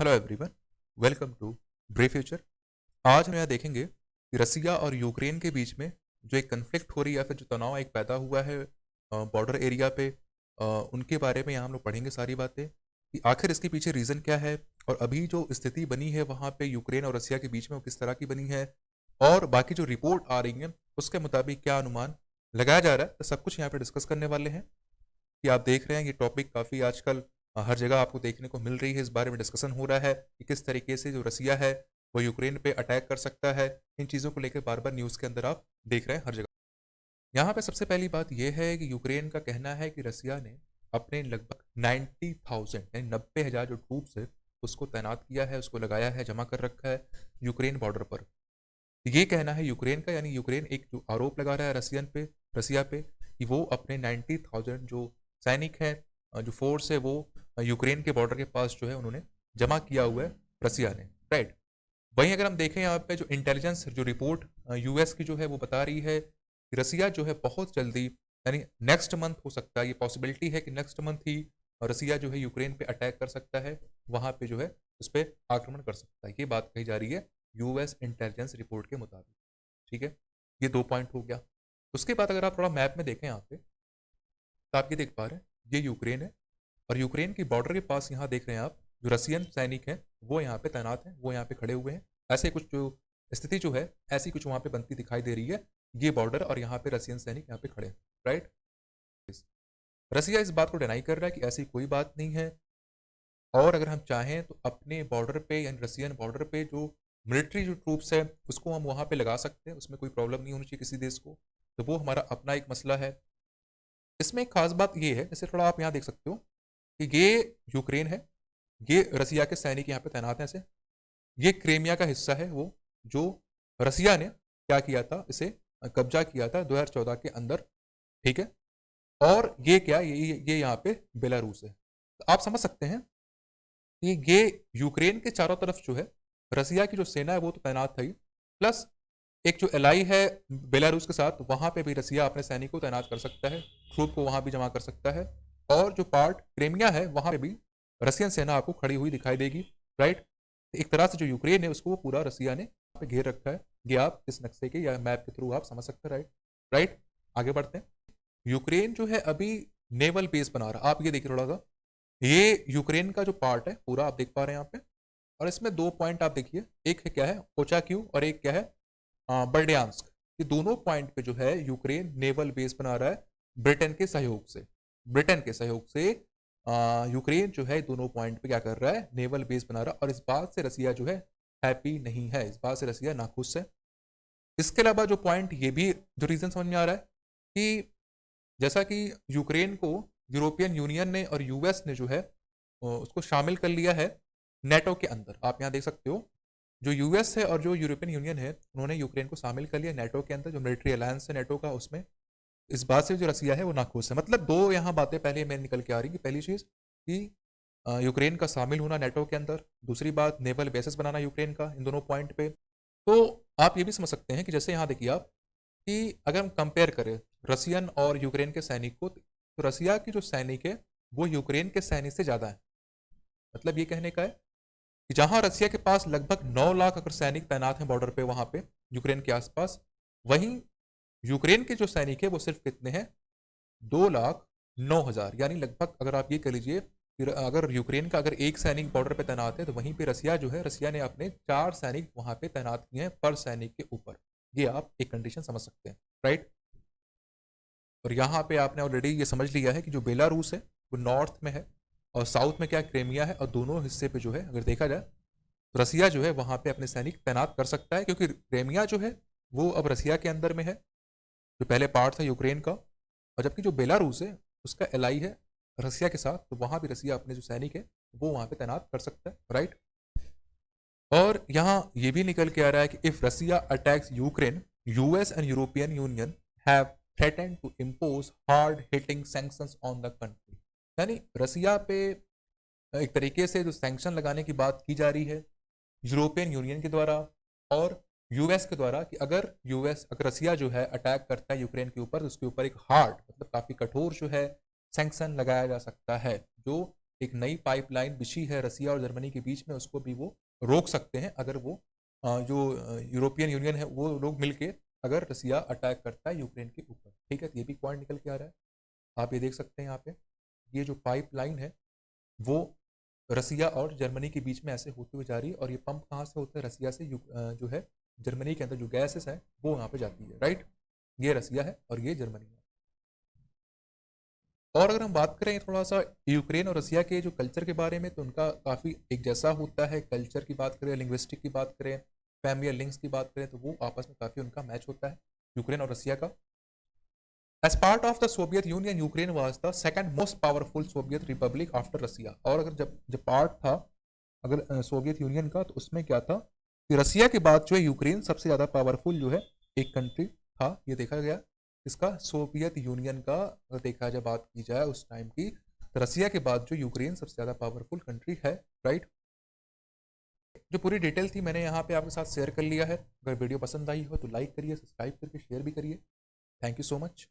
Hello everyone, welcome to ब्रे future. आज हम यहाँ देखेंगे कि रसिया और यूक्रेन के बीच में जो एक कन्फ्लिक्ट हो रही है या फिर जो तनाव एक पैदा हुआ है बॉर्डर एरिया पे, उनके बारे में यहाँ हम लोग पढ़ेंगे सारी बातें कि आखिर इसके पीछे रीज़न क्या है और अभी जो स्थिति बनी है वहाँ पे यूक्रेन और रसिया के बीच में वो किस तरह की बनी है और बाकी जो रिपोर्ट आ रही है उसके मुताबिक क्या अनुमान लगाया जा रहा है, तो सब कुछ यहाँ पे डिस्कस करने वाले हैं। कि आप देख रहे हैं ये टॉपिक काफ़ी आजकल हर जगह आपको देखने को मिल रही है। इस बारे में डिस्कशन हो रहा है कि किस तरीके से जो रसिया है वो यूक्रेन पे अटैक कर सकता है। इन चीज़ों को लेकर बार बार न्यूज़ के अंदर आप देख रहे हैं हर जगह। यहाँ पे सबसे पहली बात यह है कि यूक्रेन का कहना है कि रसिया ने अपने लगभग 90,000 यानी 90,000 जो ट्रूप्स है उसको तैनात किया है, उसको लगाया है, जमा कर रखा है यूक्रेन बॉर्डर पर। ये कहना है यूक्रेन का, यानी यूक्रेन एक जो आरोप लगा रहा है रसिया पे कि वो अपने 90,000 जो सैनिक हैं, जो फोर्स है वो यूक्रेन के बॉर्डर के पास जो है उन्होंने जमा किया हुआ है रसिया ने, राइट। वहीं अगर हम देखें यहाँ पे जो इंटेलिजेंस जो रिपोर्ट यूएस की जो है वो बता रही है कि रसिया जो है बहुत जल्दी, यानी नेक्स्ट मंथ हो सकता है, ये पॉसिबिलिटी है कि नेक्स्ट मंथ ही रसिया जो है यूक्रेन पे अटैक कर सकता है, वहाँ पे जो है उस पर आक्रमण कर सकता है। ये बात कही जा रही है यूएस इंटेलिजेंस रिपोर्ट के मुताबिक। ठीक है, ये 2 पॉइंट हो गया। उसके बाद अगर आप थोड़ा मैप में देखें यहाँ पे तो आप ये देख पा रहे हैं ये यूक्रेन है और यूक्रेन की बॉर्डर के पास यहाँ देख रहे हैं आप जो रसियन सैनिक हैं वो यहाँ पे तैनात हैं, वो यहाँ पे खड़े हुए हैं। ऐसे कुछ जो स्थिति जो है ऐसी कुछ वहाँ पे बनती दिखाई दे रही है। ये बॉर्डर और यहाँ पे रसियन सैनिक यहाँ पे खड़े हैं, राइट। रसिया इस बात को डिनाई कर रहा है कि ऐसी कोई बात नहीं है और अगर हम चाहें तो अपने बॉर्डर पे यानी रसियन बॉर्डर पे जो मिलिट्री जो ट्रूप्स है उसको हम वहाँ पे लगा सकते हैं, उसमें कोई प्रॉब्लम नहीं होनी चाहिए किसी देश को। तो वो हमारा अपना एक मसला है। इसमें एक खास बात ये है, जैसे थोड़ा आप यहाँ देख सकते हो कि ये यूक्रेन है, ये रसिया के सैनिक यहाँ पे तैनात हैं ऐसे। ये क्रेमिया का हिस्सा है वो जो रसिया ने क्या किया था, इसे कब्जा किया था 2014 के अंदर, ठीक है। और ये क्या ये यहाँ पे बेलारूस है। तो आप समझ सकते हैं कि ये यूक्रेन के चारों तरफ जो है रसिया की जो सेना है वो तो तैनात था ही, प्लस एक जो एलाई है बेलारूस के साथ वहां पे भी रसिया अपने सैनिक को तैनात कर सकता है, ट्रूप को वहां भी जमा कर सकता है। और जो पार्ट क्रेमिया है वहां पे भी रसियन सेना आपको खड़ी हुई दिखाई देगी, राइट। एक तरह से जो यूक्रेन है उसको वो पूरा रसिया ने पे घेर रखा है। ये आप इस नक्शे के या मैप के थ्रू आप समझ सकते हैं, राइट। राइट, आगे बढ़ते हैं। यूक्रेन जो है अभी नेवल बेस बना रहा है, आप ये देखिए थोड़ा सा, ये यूक्रेन का जो पार्ट है पूरा आप देख पा रहे हैं यहाँ पे। और इसमें 2 पॉइंट आप देखिए, एक है क्या है कोचाक्यू और एक क्या है बर्डियांस्क। ये दोनों पॉइंट पे जो है यूक्रेन नेवल बेस बना रहा है ब्रिटेन के सहयोग से। ब्रिटेन के सहयोग से यूक्रेन जो है दोनों पॉइंट पे क्या कर रहा है, नेवल बेस बना रहा है। और इस बात से रसिया जो है हैप्पी नहीं है, इस बात से रसिया नाखुश है। इसके अलावा जो पॉइंट ये भी जो रीजन समझ में आ रहा है कि जैसा कि यूक्रेन को यूरोपियन यूनियन ने और यूएस ने जो है उसको शामिल कर लिया है नेटो के अंदर। आप यहाँ देख सकते हो जो यूएस है और जो यूरोपियन यूनियन है उन्होंने यूक्रेन को शामिल कर लिया नेटो के अंदर, जो मिलिट्री अलायंस है नेटो का उसमें। इस बात से जो रसिया है वो नाखुश है। मतलब दो यहाँ बातें पहले में निकल के आ रही कि पहली चीज़ कि यूक्रेन का शामिल होना नेटो के अंदर, दूसरी बात नेवल बेसिस बनाना यूक्रेन का, इन दोनों पॉइंट पे। तो आप ये भी समझ सकते हैं कि जैसे यहाँ देखिए आप कि अगर हम कंपेयर करें रसियन और यूक्रेन के सैनिक को, तो रसिया की जो सैनिक है वो यूक्रेन के सैनिक से ज़्यादा है। मतलब ये कहने का है कि जहां रसिया के पास लगभग 9 लाख अगर सैनिक तैनात हैं बॉर्डर पे वहां पे यूक्रेन के आसपास, वहीं यूक्रेन के जो सैनिक है वो सिर्फ कितने हैं, 2,09,000। यानी लगभग अगर आप ये कह लीजिए अगर यूक्रेन का अगर एक सैनिक बॉर्डर पे तैनात है तो वहीं पे रसिया जो है, रसिया ने अपने 4 सैनिक वहां पे तैनात किए हैं पर सैनिक के ऊपर। ये आप एक कंडीशन समझ सकते हैं, राइट। और यहाँ पे आपने ऑलरेडी ये समझ लिया है कि जो बेलारूस है वो नॉर्थ में है और साउथ में क्या क्रेमिया है, और दोनों हिस्से पे जो है अगर देखा जाए तो रसिया जो है वहाँ पे अपने सैनिक तैनात कर सकता है, क्योंकि क्रेमिया जो है वो अब रसिया के अंदर में है, जो पहले पार्ट था यूक्रेन का। और जबकि जो बेलारूस है उसका एलाई है रसिया के साथ, तो वहाँ भी रसिया अपने जो सैनिक है वो वहाँ पे तैनात कर सकता है, राइट। और यहाँ ये भी निकल के आ रहा है कि if Russia attacks Ukraine, US and European Union have threatened to impose hard hitting sanctions on the country. यानी रसिया पे एक तरीके से जो सैंक्शन लगाने की बात की जा रही है यूरोपियन यूनियन के द्वारा और यूएस के द्वारा, कि अगर रसिया जो है अटैक करता है यूक्रेन के ऊपर तो उसके ऊपर एक हार्ड मतलब काफ़ी कठोर जो है सैंक्शन लगाया जा सकता है, जो एक नई पाइपलाइन बिछी है रसिया और जर्मनी के बीच में, उसको भी वो रोक सकते हैं अगर वो जो यूरोपियन यूनियन है वो लोग मिलके अगर रसिया अटैक करता है यूक्रेन के ऊपर। ठीक है, तो ये भी पॉइंट निकल के आ रहा है। आप ये देख सकते हैं यहाँ पे, ये जो पाइपलाइन है वो रसिया और जर्मनी के बीच में ऐसे होते हुए जा रही है, और ये पंप कहाँ से होता है, रसिया से जो है जर्मनी के अंदर जो गैसेस है वो यहाँ पे जाती है, राइट। ये रसिया है और ये जर्मनी है। और अगर हम बात करें थोड़ा सा यूक्रेन और रसिया के जो कल्चर के बारे में, तो उनका काफ़ी एक जैसा होता है। कल्चर की बात करें, लिंग्विस्टिक की बात करें, फैमिली लिंक्स की बात करें, तो वो आपस में काफ़ी उनका मैच होता है यूक्रेन और रसिया का। As part of the Soviet Union, Ukraine was the second most powerful Soviet republic after Russia। और अगर जब जब पार्ट था अगर सोवियत यूनियन का, तो उसमें क्या था कि रसिया के बाद जो है यूक्रेन सबसे ज़्यादा पावरफुल जो है एक कंट्री था, ये देखा गया। इसका सोवियत यूनियन का अगर देखा जाए, बात की जाए उस टाइम की, तो रसिया के बाद जो यूक्रेन सबसे ज़्यादा पावरफुल कंट्री है, राइट। जो पूरी डिटेल थी मैंने यहाँ पे आपके साथ शेयर कर लिया है। अगर वीडियो पसंद आई हो तो लाइक करिए, सब्सक्राइब करके शेयर भी करिए। Thank you so much.